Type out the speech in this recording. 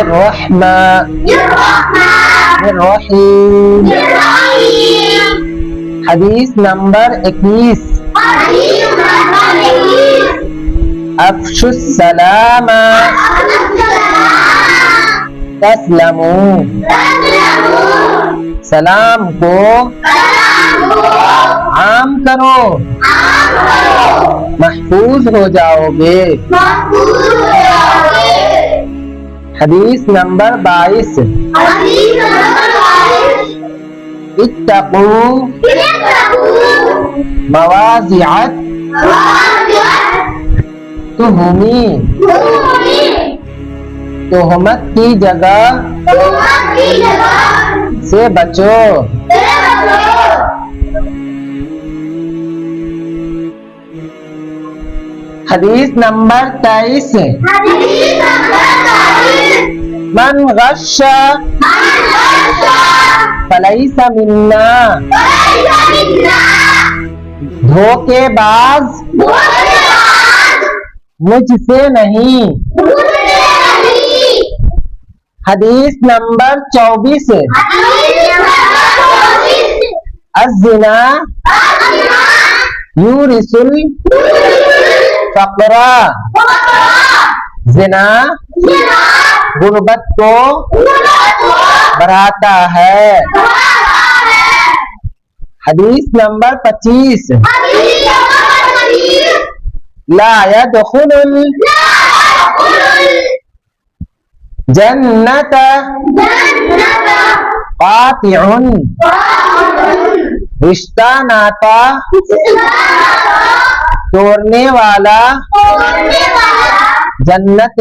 الرحمن الرحیم. حدیث نمبر 21. افشوا السلام تسلموا. سلام کو عام کرو محفوظ ہو جاؤ گے. حدیث نمبر 22. اتقوا مواضع تہمت کی جگہ سے بچو. حدیث نمبر 23. من غش فلیس منا. دھوکے باز مجھ سے نہیں. حدیث نمبر 24. الزنا یورث الفقر. زنا غربت کو بڑھاتا ہے. حدیث نمبر 25. لا يدخل الجنة قاطع. رشتہ ناتا توڑنے والا جنت